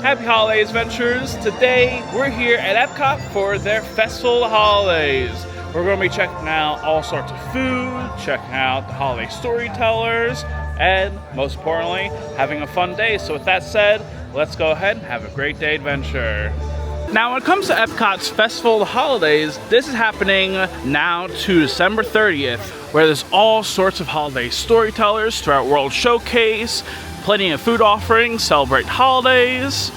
Happy holidays, adventurers! Today we're here at EPCOT for their Festival of Holidays. We're going to be checking out all sorts of food, checking out the holiday storytellers, and most importantly, having a fun day. So with that said, let's go ahead and have a great day adventure. Now when it comes to EPCOT's Festival of Holidays, this is happening now to December 30th, where there's all sorts of holiday storytellers throughout World Showcase, plenty of food offerings, celebrate holidays,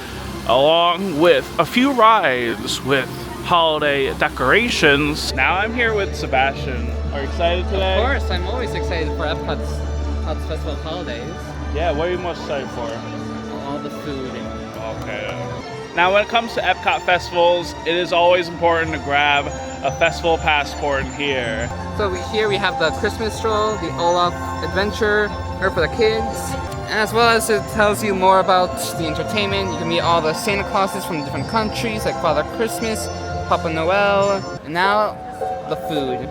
along with a few rides with holiday decorations. Now I'm here with Sebastian. Are you excited today? Of course, I'm always excited for EPCOT's Festival of Holidays. Yeah, what are you most excited for? All the food. Okay. Now when it comes to EPCOT festivals, it is always important to grab a festival passport in here. So here we have the Christmas stroll, the Olaf Adventure, here for the kids. As well as it tells you more about the entertainment. You can meet all the Santa Clauses from different countries, like Father Christmas, Papa Noel, and now the food.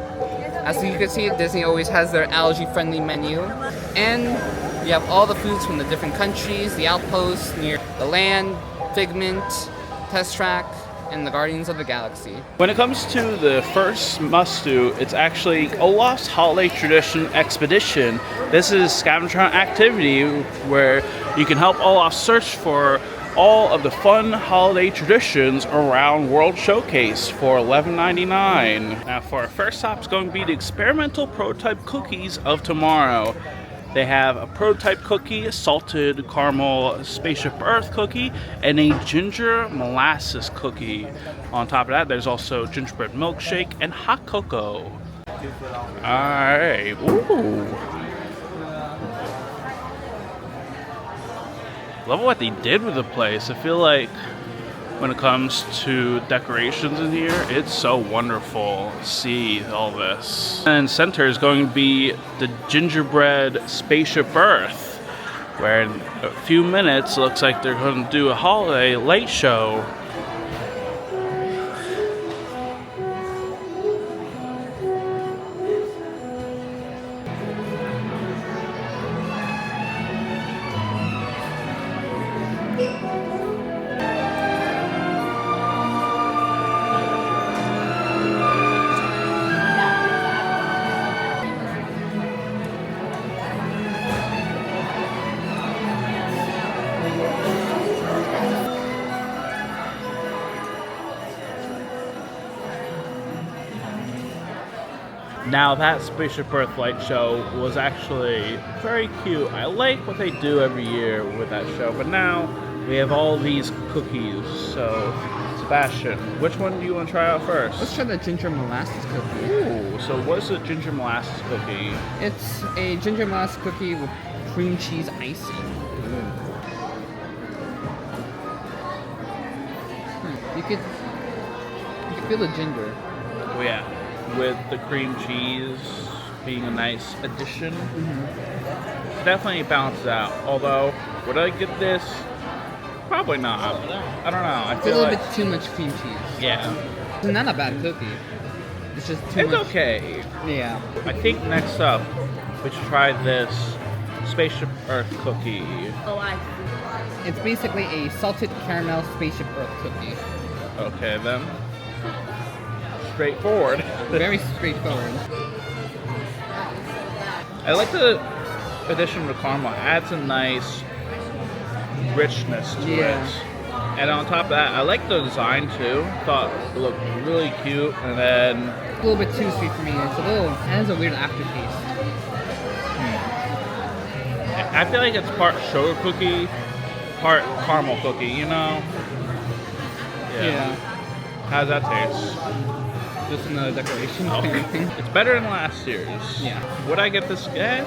As you can see, Disney always has their allergy-friendly menu. And you have all the foods from the different countries, the outposts near the land, Figment, Test Track, and the Guardians of the Galaxy. When it comes to the first must-do, it's actually Olaf's Holiday Tradition Expedition. This is a scavenger hunt activity where you can help Olaf search for all of the fun holiday traditions around World Showcase for $11.99. Now for our first stop, it's going to be the experimental prototype cookies of tomorrow. They have a prototype cookie, a salted caramel Spaceship Earth cookie, and a ginger molasses cookie. On top of that, there's also gingerbread milkshake and hot cocoa. Alright, ooh. Love what they did with the place. I feel like when it comes to decorations in here, it's so wonderful to see all this. And center is going to be the gingerbread Spaceship Earth, where in a few minutes, looks like they're going to do a holiday light show. Now that Spaceship Earth light show was actually very cute. I like what they do every year with that show, but now we have all these cookies. So, Sebastian, which one do you want to try out first? Let's try the ginger molasses cookie. Ooh, so what is a ginger molasses cookie? It's a ginger molasses cookie with cream cheese icing. You could feel the ginger. Oh yeah. With the cream cheese being a nice addition. Definitely balances out. Although, would I get this? Probably not. I don't know. I It's feel a little like, bit too much cream cheese. yeah. It's not a bad cookie. It's just too It's much. okay. Yeah. I think next up, we should try this Spaceship Earth cookie. It's basically a salted caramel Spaceship Earth cookie. Okay then. Straightforward. Very straightforward. I like the addition of the caramel. It adds a nice richness to it. And on top of that, I like the design too. Thought it looked really cute. And then It's a little bit too sweet for me. It has a weird aftertaste. I feel like it's part sugar cookie, part caramel cookie, you know? Yeah. How's that taste? Just another decoration. Oh, it's better than last year's. Yeah. Would I get this again?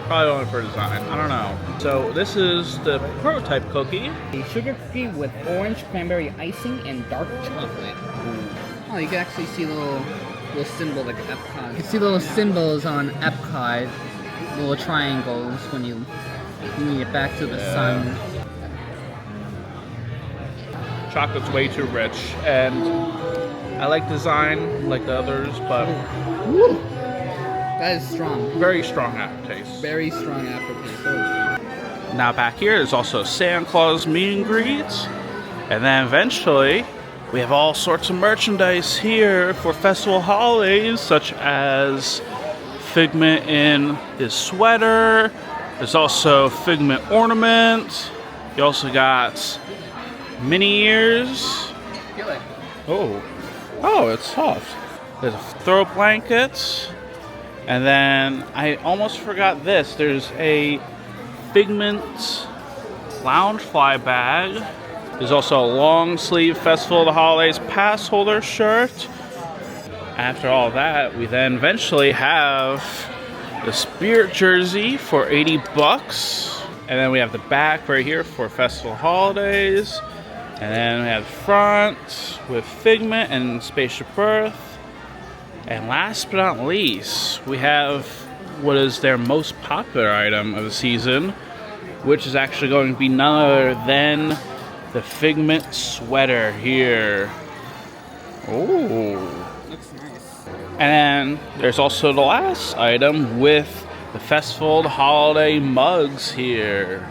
Probably only for design. I don't know. So this is the prototype cookie. A sugar cookie with orange cranberry icing and dark chocolate. Oh, you can actually see little symbol like Epcot. You can see little symbols on Epcot, little triangles when you bring it back to the sun. Chocolate's way too rich, and I like design like the others, but That is strong. very strong aftertaste. Very strong aftertaste. Now back here, there's also Santa Claus meet and greets. And then eventually, we have all sorts of merchandise here for festival holidays, such as Figment in his sweater. There's also Figment ornaments. You also got mini ears. Feel it. Oh, it's soft. There's throw blankets. And then I almost forgot this. There's a Figment lounge fly bag. There's also a long sleeve Festival of the Holidays pass holder shirt. After all that, we then eventually have the Spirit jersey for 80 bucks. And then we have the back right here for Festival Holidays. And then we have the front with Figment and Spaceship Earth. And last but not least, we have what is their most popular item of the season, which is actually going to be none other than the Figment sweater here. Oh. Looks nice. And then there's also the last item with the Festival Holiday mugs here.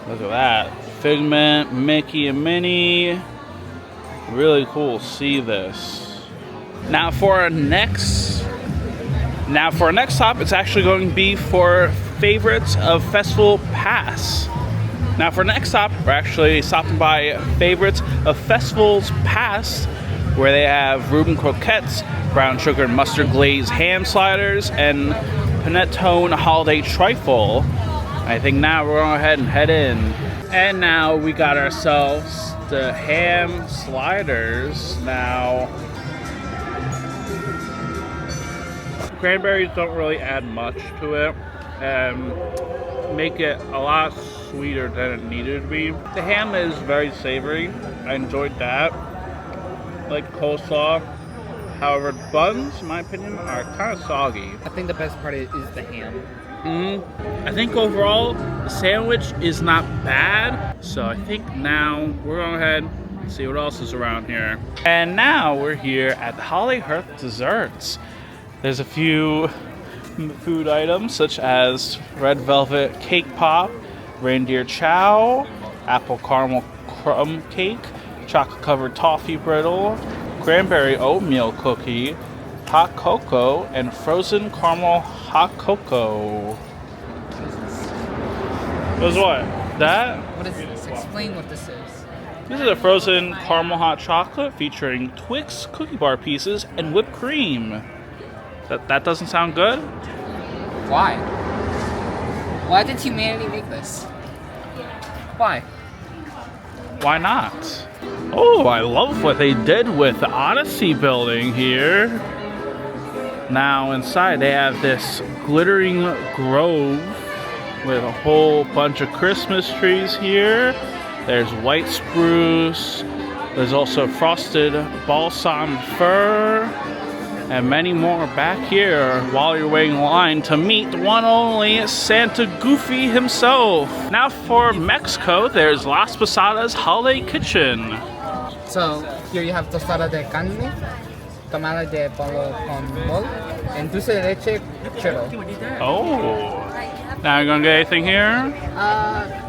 Look at that. Figment, Mickey and Minnie. Really cool to see this. Now for our next stop, it's actually going to be for favorites of Festival Pass. Now for next stop, we're actually stopping by favorites of Festivals Past, where they have Reuben croquettes, brown sugar and mustard glazed ham sliders, and panettone holiday trifle. I think now we're going to go ahead and head in. And now we got ourselves the ham sliders. Now, cranberries don't really add much to it and make it a lot sweeter than it needed to be. The ham is very savory. I enjoyed that. Like coleslaw. However, the buns, in my opinion, are kind of soggy. I think the best part is the ham. I think overall, the sandwich is not bad. So I think now we're going to go ahead and see what else is around here. And now we're here at the Holiday Hearth Desserts. There's a few food items such as red velvet cake pop, reindeer chow, apple caramel crumb cake, chocolate covered toffee brittle, cranberry oatmeal cookie, hot cocoa, and frozen caramel hot cocoa. What is what? That? What is this? Explain what this is. This is a frozen caramel hot chocolate featuring Twix cookie bar pieces and whipped cream. That doesn't sound good? Why? Why did humanity make this? Why? Why not? Oh, I love what they did with the Odyssey building here. Now inside they have this glittering grove with a whole bunch of Christmas trees here. There's white spruce. There's also frosted balsam fir. And many more back here while you're waiting in line to meet the one only Santa Goofy himself. Now for Mexico, there's Las Posadas Holiday Kitchen. So here you have tostada de carne, tamale de polo con mole, and dulce de leche churro. Oh. Now you're gonna get anything here?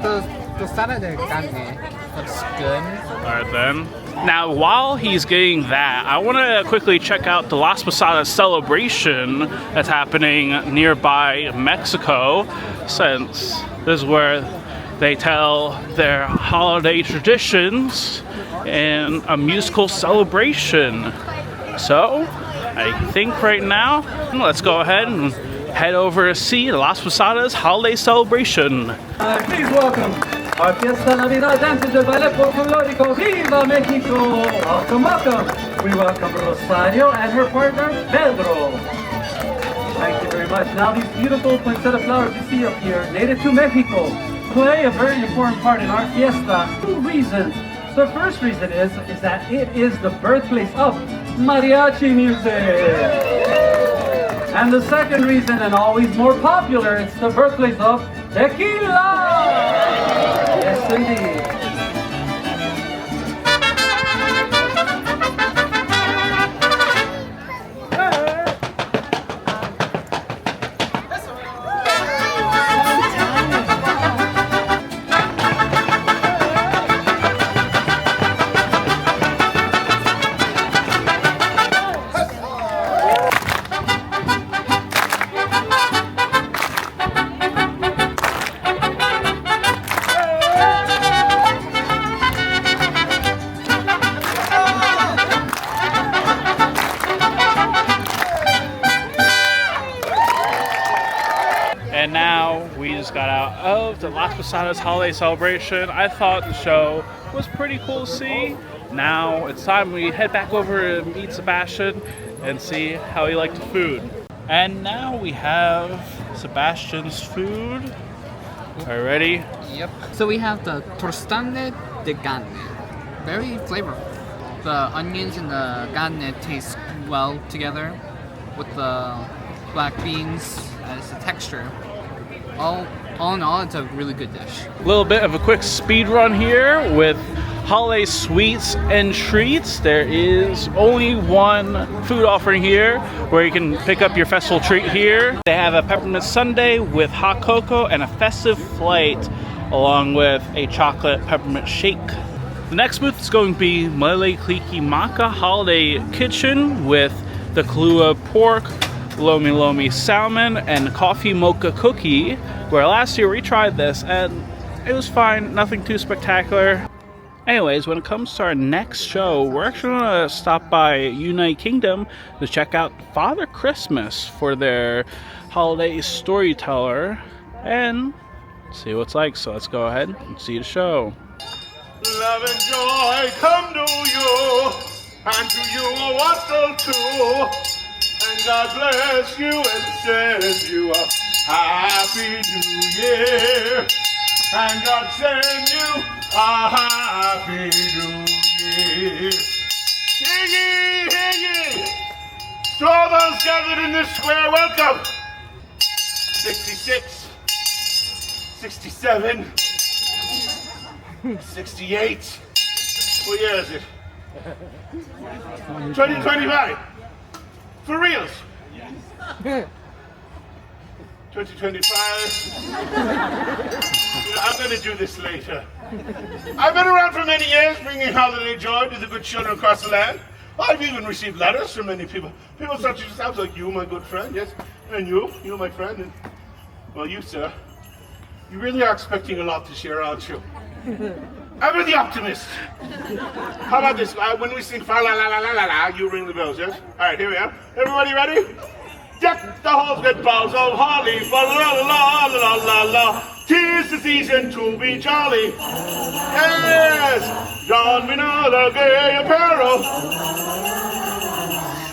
The tostada de carne looks good. Alright then. Now, while he's getting that, I want to quickly check out the Las Posadas celebration that's happening nearby Mexico, since this is where they tell their holiday traditions in a musical celebration. So, I think right now, let's go ahead and head over to see the Las Posadas holiday celebration. Please welcome our Fiesta Navidad dancers del Ballet Folklórico Viva Mexico! Welcome, welcome! We welcome Rosario and her partner, Pedro. Thank you very much. Now these beautiful poinsettia flowers you see up here, native to Mexico, play a very important part in our fiesta. 2 reasons. The first reason is that it is the birthplace of mariachi music. And the second reason, and always more popular, it's the birthplace of tequila! Yes, indeed. just got out of the Las Posadas holiday celebration. I thought the show was pretty cool to see. Now it's time we head back over to meet Sebastian and see how he liked the food. And now we have Sebastian's food. Are you ready? Yep. So we have the torstande de carne. Very flavorful. The onions and the carne taste well together with the black beans as the texture. All in all, it's a really good dish. A little bit of a quick speed run here with holiday sweets and treats. There is only one food offering here where you can pick up your festival treat here. They have a peppermint sundae with hot cocoa and a festive flight along with a chocolate peppermint shake. The next booth is going to be Mele Kliki Maka Holiday Kitchen with the Kahlua pork, Lomi Lomi salmon, and coffee mocha cookie, where last year we tried this and it was fine, nothing too spectacular. Anyways, when it comes to our next show, we're actually going to stop by United Kingdom to check out Father Christmas for their holiday storyteller and see what it's like. So let's go ahead and see the show. Love and joy come to you, and to you a wassail too. And God bless you and send you a happy new year. And God send you a happy new year. Hear ye, hear ye. To all those gathered in this square, welcome. 66, 67, 68. What year is it? 2025. For reals? 2025. I'm going to do this later. I've been around for many years, bringing holiday joy to the good children across the land. I've even received letters from many people. People such as yourself, like you, my good friend, yes, and you, my friend, and well, you, sir. You really are expecting a lot this year, aren't you? I'm the optimist. How about this? When we sing fa la la la la la la, you ring the bells, yes? All right, here we are. Everybody ready? Deck the halls with boughs of holly, fa la la la la la. 'Tis the season to be jolly. Yes, don me another gay apparel.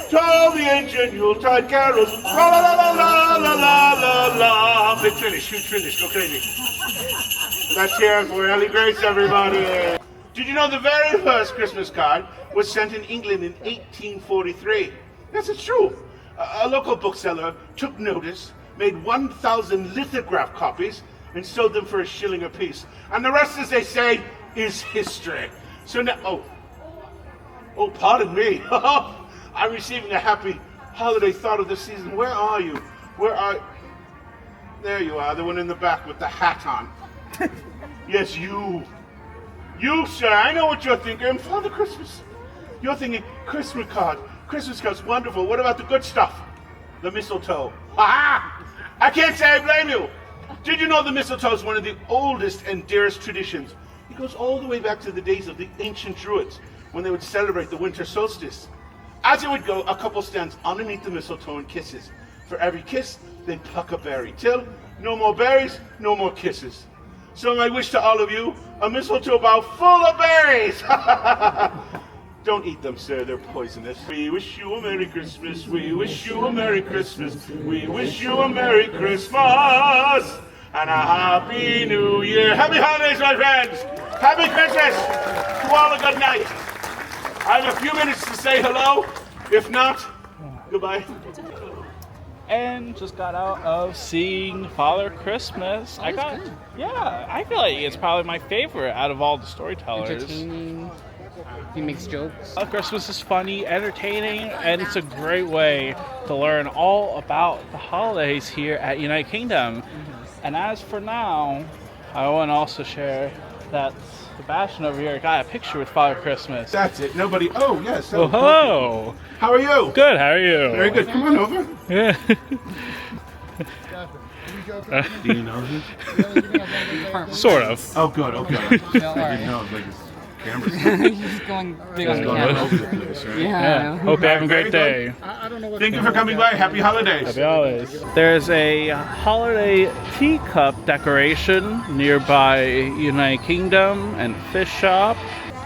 To the ancient Yuletide carols. La la la la la la la la. Big finish, huge finish, go crazy. Let's hear it for Ellie Grace, everybody. Did you know the very first Christmas card was sent in England in 1843? Yes, it's true. A local bookseller took notice, made 1,000 lithograph copies, and sold them for £1 a piece. And the rest, as they say, is history. So now, oh, pardon me. I'm receiving a happy holiday thought of the season. Where are you? There you are, the one in the back with the hat on. Yes, you. You, sir, I know what you're thinking. Father Christmas. You're thinking, Christmas card. Christmas card's wonderful. What about the good stuff? The mistletoe. Aha! I can't say I blame you. Did you know the mistletoe is one of the oldest and dearest traditions? It goes all the way back to the days of the ancient Druids, when they would celebrate the winter solstice. As it would go, a couple stands underneath the mistletoe and kisses. For every kiss, they'd pluck a berry. Till no more berries, no more kisses. So my wish to all of you, a mistletoe bough full of berries. Don't eat them, sir, they're poisonous. We wish you a Merry Christmas, we wish you a Merry Christmas, we wish you a Merry Christmas and a Happy New Year. Happy holidays, my friends. Happy Christmas. To all a good night. I have a few minutes to say hello. If not, goodbye. And just got out of seeing Father Christmas. I feel like it's probably my favorite out of all the storytellers. Entertaining. He makes jokes. Father Christmas is funny, entertaining, and it's a great way to learn all about the holidays here at United Kingdom. And as for now, I want to also share that Sebastian over here got a picture with Father Christmas. That's it. Nobody. Oh, yes. Oh, hello. How are you? Good. How are you? Very good. Come on over. Yeah. Do you know him? Sort of. Oh, good. Oh, good. I didn't know. He's going big on the camera. Yeah. Hope you're having a great day. Thank you for coming by. Happy holidays. Happy holidays. There's a holiday teacup decoration nearby United Kingdom and fish shop.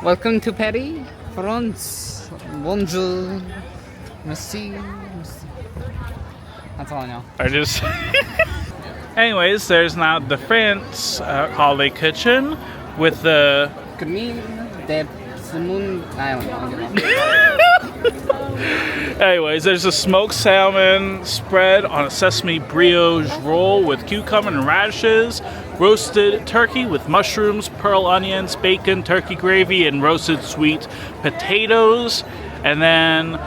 Welcome to Paris, France. Bonjour. Merci. That's all I know. I just. Anyways, there's now the France holiday kitchen with the. Camille de Simon. I don't know. Anyways, there's a smoked salmon spread on a sesame brioche roll with cucumber and radishes, roasted turkey with mushrooms, pearl onions, bacon, turkey gravy, and roasted sweet potatoes, and then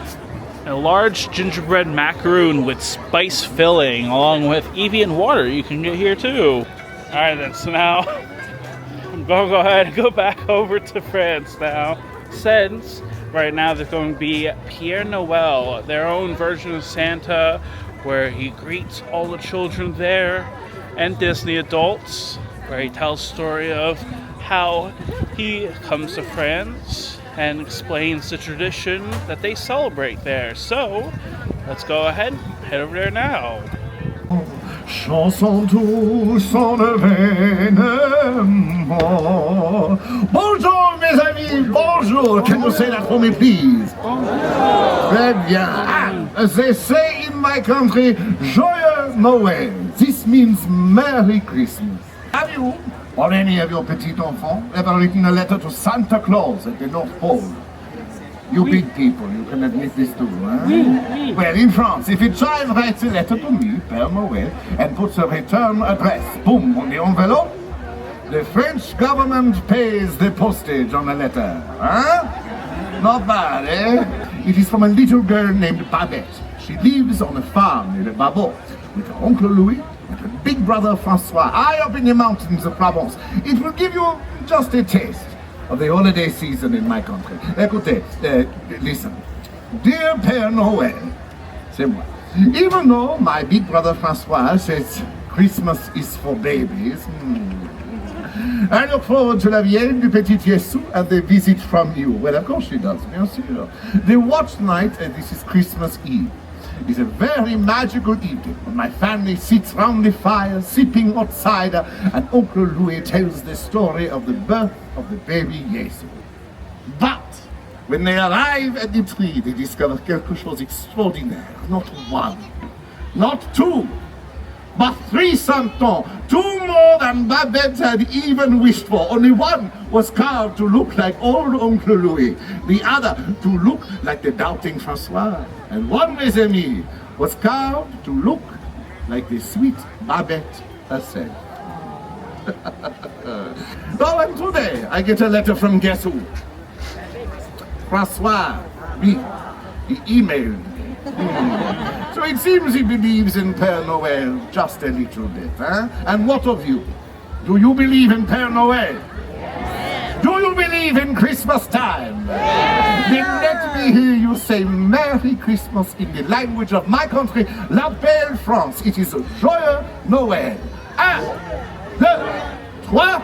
a large gingerbread macaroon with spice filling, along with Evian water you can get here too. Alright then, so now I'm gonna go ahead and go back over to France now. Since right now there's going to be Pierre Noel, their own version of Santa, where he greets all the children there and Disney adults, where he tells the story of how he comes to France and explains the tradition that they celebrate there. So, let's go ahead and head over there now. Chanson tous en événement. Bonjour mes amis, bonjour. Can you say that for me please? Très bien. As they say in my country, Joyeux Noël. This means Merry Christmas. Have you, or any of your petits enfants, ever written a letter to Santa Claus at the North Pole? You big people, you can admit this too, huh? Well, in France, if a child writes a letter to me, Père Noël, and puts a return address, boom, on the envelope, the French government pays the postage on the letter, huh? Not bad, eh? It is from a little girl named Babette. She lives on a farm near Babot with her Uncle Louis and her big brother Francois, high up in the mountains of Provence. It will give you just a taste of the holiday season in my country. Écoutez, listen. Dear Père Noël, c'est moi. Even though my big brother Francois says Christmas is for babies, I look forward to la vieille du petit Yesu and the visit from you. Well, of course she does, bien sûr. The watch night, and this is Christmas Eve, is a very magical evening when my family sits round the fire, sipping hot cider, and Uncle Louis tells the story of the birth of the baby Jesus. But when they arrive at the tree, they discover quelque chose extraordinaire. Not one, not two, but 3 santons, 2 more than Babette had even wished for. Only one was carved to look like old Uncle Louis, the other to look like the doubting Francois, and one, mes amis, was carved to look like the sweet Babette herself. Oh, and today I get a letter from guess who? Francois, me. He emailed me. So it seems he believes in Père Noël just a little bit, huh? And what of you? Do you believe in Père Noël? Yes. Do you believe in Christmas time? Yes. Then let me hear you say Merry Christmas in the language of my country, La Belle France. It is Joyeux Noël. 1, 2, 3.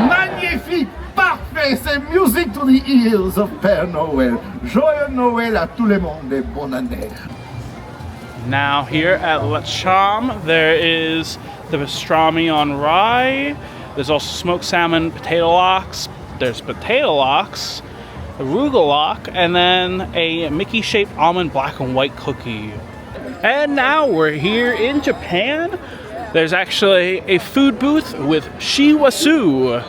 Magnifique! Parfait! C'est music to the ears of Père Noël. Joyeux Noël à tout le monde et bonne année. Now here at Le Cham, there is the pastrami on rye. There's also smoked salmon, potato lox. There's potato lox, arugula lox, and then a Mickey-shaped almond black and white cookie. And now we're here in Japan. There's actually a food booth with shiwasu.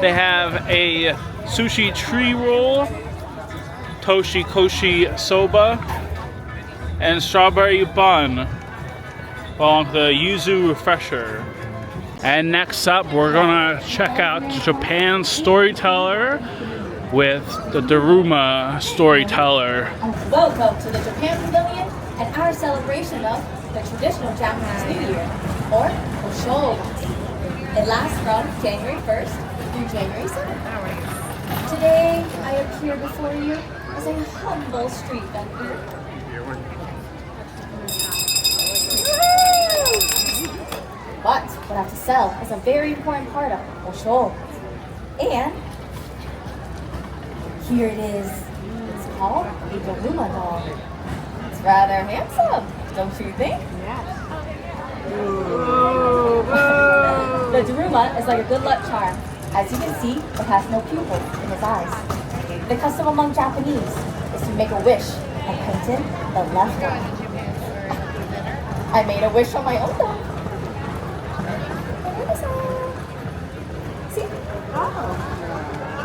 They have a sushi tree roll, toshi koshi soba, and strawberry bun, along with the yuzu refresher. And next up, we're gonna check out Japan Storyteller with the Daruma Storyteller. Welcome to the Japan Pavilion and our celebration of the traditional Japanese New Year, or Osho. It lasts from January 1st through January 7th. Today, I appear before you as a humble street vendor. But what I have to sell is a very important part of Osho. And Here it is. It's called a Daruma doll. It's rather handsome, don't you think? The Daruma is like a good luck charm. As you can see, it has no pupils in his eyes. The custom among Japanese is to make a wish and paint in the left eye. I made a wish on my own dog. See?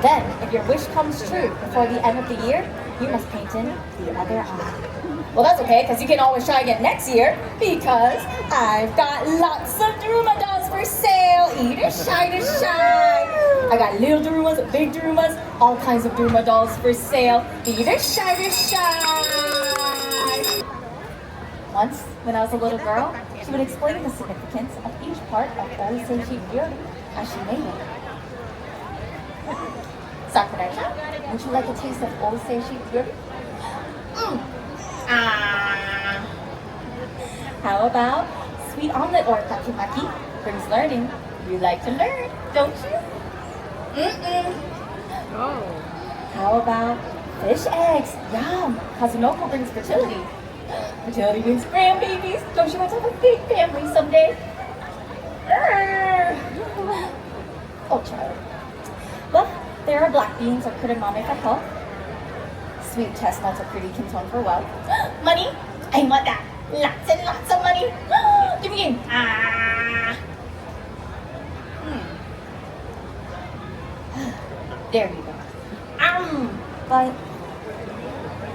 Then, if your wish comes true before the end of the year, you must paint in the other eye. Well, that's okay, because you can always try again next year, because I've got lots of Daruma dolls for sale. Either shy to shy. I got little Darumas, big Darumas, all kinds of Daruma dolls for sale. Either shy to shy. Once, when I was a little girl, she would explain the significance of each part of Oseishi Ryori as she made it. Sakura-chan, would you like a taste of Oseishi Ryori? How about sweet omelet or kakimaki? Brings learning. You like to learn, don't you? How about fish eggs? Yum! Kazunoko brings fertility. Fertility brings grandbabies. Don't you want to have a big family someday? Oh, child. Well, there are black beans or kuramame for health. Sweet chestnuts are pretty kintone for wealth. Money? I want that. Lots and lots of money. Give me in. There you go. But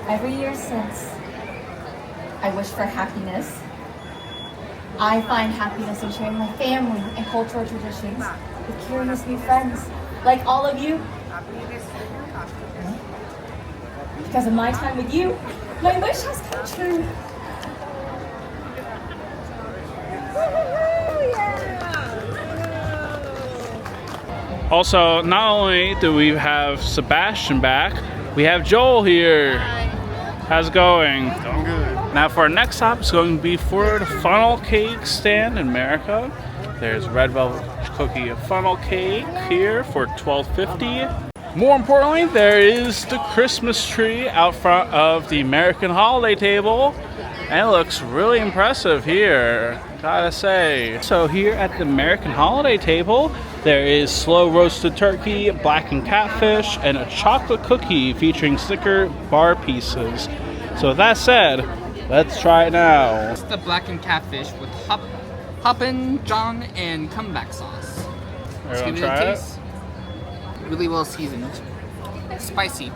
every year since, I wish for happiness. I find happiness in sharing my family and cultural traditions with curious new friends, like all of you. Because of my time with you, my wish has come true. Also, not only do we have Sebastian back, we have Joel here. How's it going? Doing good. Now for our next stop, it's going to be for the funnel cake stand in America. There's red velvet cookie funnel cake here for $12.50. More importantly, there is the Christmas tree out front of the American holiday table. And it looks really impressive here, gotta say. So here at the American holiday table, there is slow roasted turkey, blackened catfish, and a chocolate cookie featuring Snicker bar pieces. So with that said, let's try it now. It's the blackened catfish with hoppin', john, and comeback sauce. Let's give it a taste. Really well seasoned. It's spicy.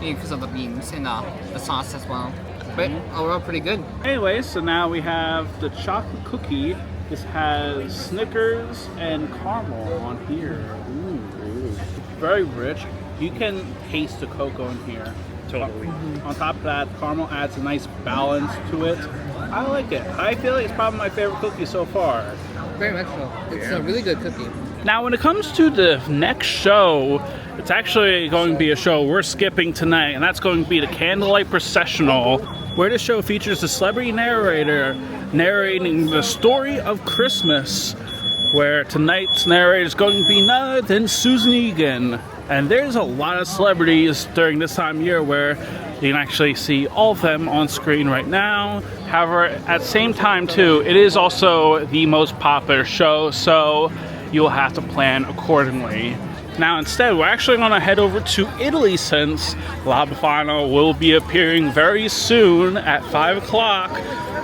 Maybe because of the beans and the sauce as well. But overall pretty good. Anyway, so now we have the chocolate cookie. This has Snickers and caramel on here. Ooh. Very rich. You can taste the cocoa in here. Totally. On top of that, caramel adds a nice balance to it. I like it. I feel like it's probably my favorite cookie so far. Very much so. It's a really good cookie. Now, when it comes to the next show, it's actually going to be a show we're skipping tonight, and that's going to be the Candlelight Processional, where the show features a celebrity narrator narrating the story of Christmas, where tonight's narrator is going to be none other than Susan Egan. And there's a lot of celebrities during this time of year where you can actually see all of them on screen right now. However, at the same time too, it is also the most popular show, so you'll have to plan accordingly. Now instead, we're actually going to head over to Italy since La Befana will be appearing very soon at 5 o'clock.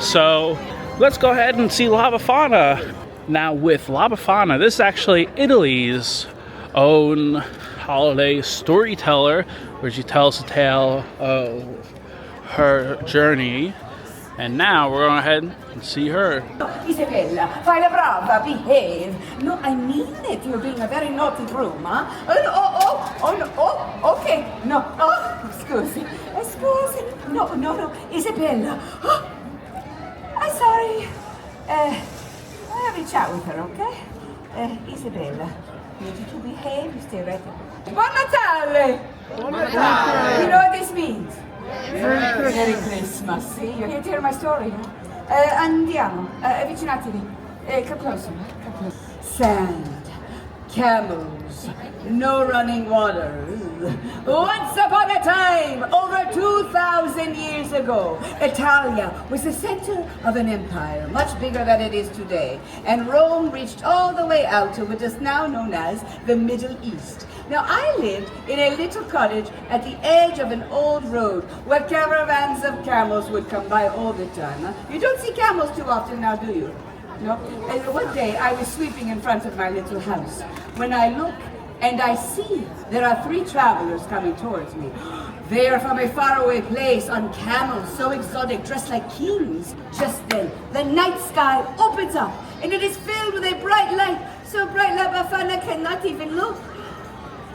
So let's go ahead and see La Befana. Now with La Befana, this is actually Italy's own holiday storyteller, where she tells the tale of her journey. And now we're going to head and see her. Isabella, fai la brava, behave. No, I mean it. You're being a very naughty groom, huh? Okay. No, scusi. Scusi. No. Isabella. I'm sorry. I'll have a chat with her, okay? Isabella, you need to behave. You stay right there. Buon Natale! Buon Natale! You know what this means? Merry Christmas. See, you're here to hear my story. Andiamo, avvicinatevi. Come closer. Santa, camels, no running water. Once upon a time, over 2,000 years ago, Italia was the center of an empire, much bigger than it is today. And Rome reached all the way out to what is now known as the Middle East. Now, I lived in a little cottage at the edge of an old road where caravans of camels would come by all the time. Huh? You don't see camels too often now, do you? No? And one day, I was sweeping in front of my little house when I look and I see there are 3 travelers coming towards me. They are from a faraway place on camels, so exotic, dressed like kings. Just then, the night sky opens up and it is filled with a bright light, so bright La Befana cannot even look.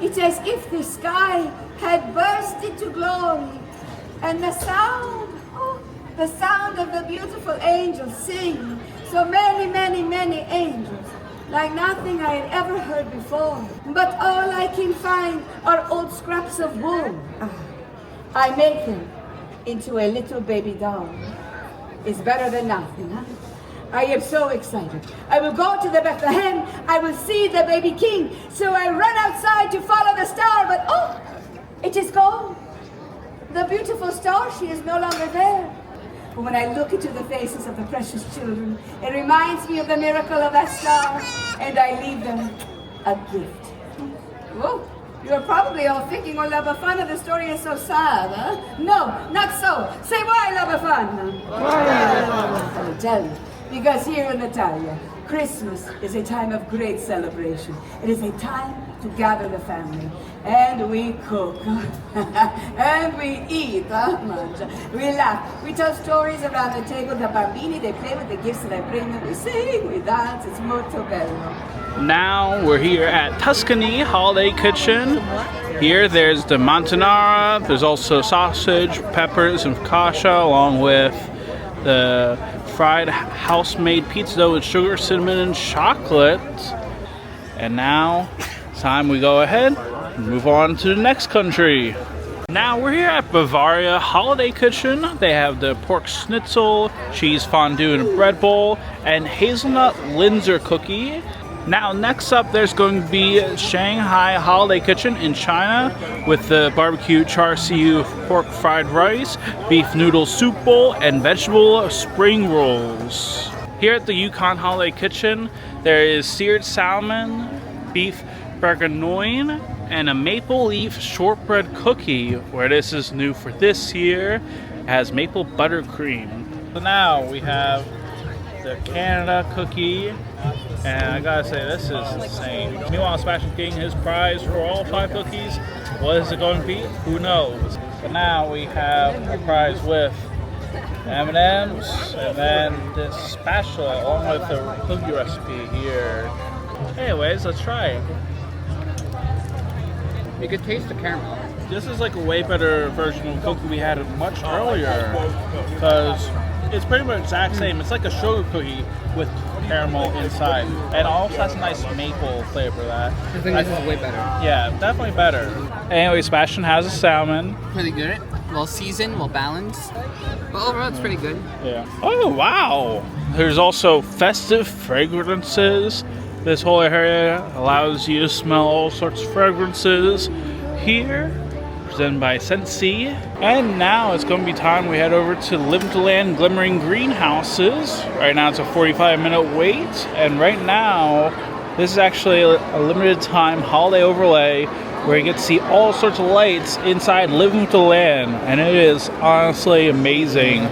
It's as if the sky had burst into glory, and the sound, the sound of the beautiful angels sing, so many, many, many angels, like nothing I had ever heard before. But all I can find are old scraps of wool. I make them into a little baby doll. It's better than nothing, huh? I am so excited. I will go to the Bethlehem. I will see the baby king. So I run outside to follow the star, but oh, it is gone. The beautiful star, she is no longer there. But when I look into the faces of the precious children, it reminds me of the miracle of that star, and I leave them a gift. Whoa. You're probably all thinking, well, La Befana, the story is so sad, huh? No, not so. Say why, La Befana? Why? I will tell you. Because here in Italia, Christmas is a time of great celebration. It is a time to gather the family. And we cook. And we eat. We laugh. We tell stories around the table. The bambini, they play with the gifts that I bring them. We sing, we dance. It's molto bello. Now we're here at Tuscany Holiday Kitchen. Here there's the montanara. There's also sausage, peppers, and focaccia, along with the fried house-made pizza dough with sugar, cinnamon, and chocolate. And now it's time we go ahead and move on to the next country. Now we're here at Bavaria Holiday Kitchen. They have the pork schnitzel, cheese fondue in a bread bowl, and hazelnut Linzer cookie. Now next up there's going to be Shanghai Holiday Kitchen in China with the barbecue char siu pork fried rice, beef noodle soup bowl, and vegetable spring rolls. Here at the Yukon Holiday Kitchen there is seared salmon, beef bourguignon, and a maple leaf shortbread cookie, where this is new for this year. It has maple buttercream. So now we have the Canada cookie. And I gotta say, this is insane. Meanwhile, Sebastian King, his prize for all 5 cookies, what is it going to be? Who knows? But now we have a prize with M&M's, and then this spatula along with the cookie recipe here. Anyways, let's try it. You could taste the caramel. This is like a way better version of cookie we had much earlier, because it's pretty much the exact same. It's like a sugar cookie with caramel inside, and also has a nice maple flavor. That I think this is way better. Yeah, definitely better. Anyway, Sebastian has a salmon. Pretty good. Well seasoned, well balanced. But overall, it's pretty good. Yeah. Oh wow! There's also festive fragrances. This whole area allows you to smell all sorts of fragrances here. Presented by Sensi. And now it's going to be time we head over to Live2Land Glimmering Greenhouses. Right now it's a 45-minute wait, and right now this is actually a limited time holiday overlay where you get to see all sorts of lights inside Live2Land, and it is honestly amazing.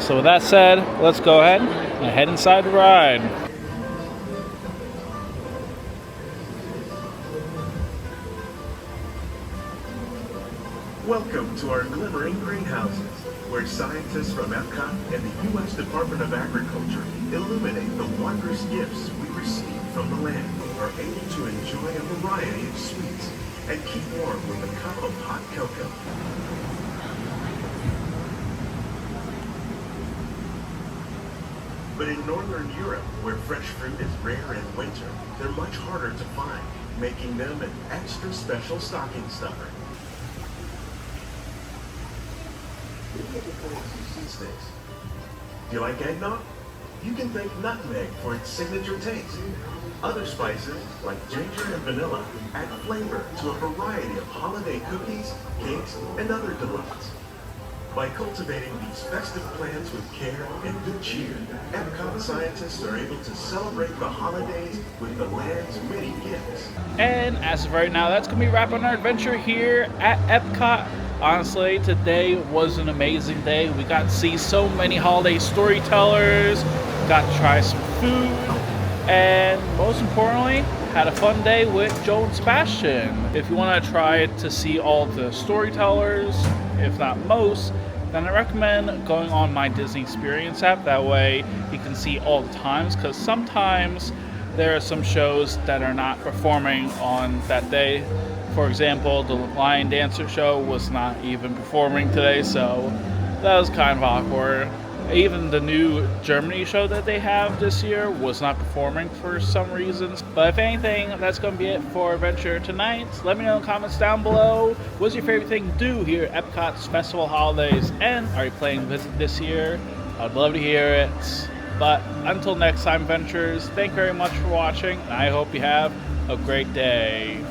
So with that said, let's go ahead and head inside the ride. Welcome to our glimmering greenhouses, where scientists from EPCOT and the U.S. Department of Agriculture illuminate the wondrous gifts we receive from the land, are able to enjoy a variety of sweets, and keep warm with a cup of hot cocoa. But in Northern Europe, where fresh fruit is rare in winter, they're much harder to find, making them an extra special stocking stuffer. Sticks. Do you like eggnog? You can thank nutmeg for its signature taste. Other spices, like ginger and vanilla, add flavor to a variety of holiday cookies, cakes, and other delights. By cultivating these festive plants with care and good cheer, EPCOT scientists are able to celebrate the holidays with the land's many gifts. And as of right now, that's going to be wrapping our adventure here at EPCOT. Honestly, today was an amazing day. We got to see so many holiday storytellers, got to try some food, and most importantly, had a fun day with Joe and Sebastian. If you want to try to see all the storytellers, if not most, then I recommend going on my Disney Experience app. That way you can see all the times, because sometimes there are some shows that are not performing on that day. For example, the Lion Dancer show was not even performing today, so that was kind of awkward. Even the new Germany show that they have this year was not performing for some reasons. But if anything, that's going to be it for Adventure tonight. Let me know in the comments down below. What's your favorite thing to do here at EPCOT's Festival Holidays? And are you planning to visit this year? I'd love to hear it. But until next time, Adventurers, thank you very much for watching. And I hope you have a great day.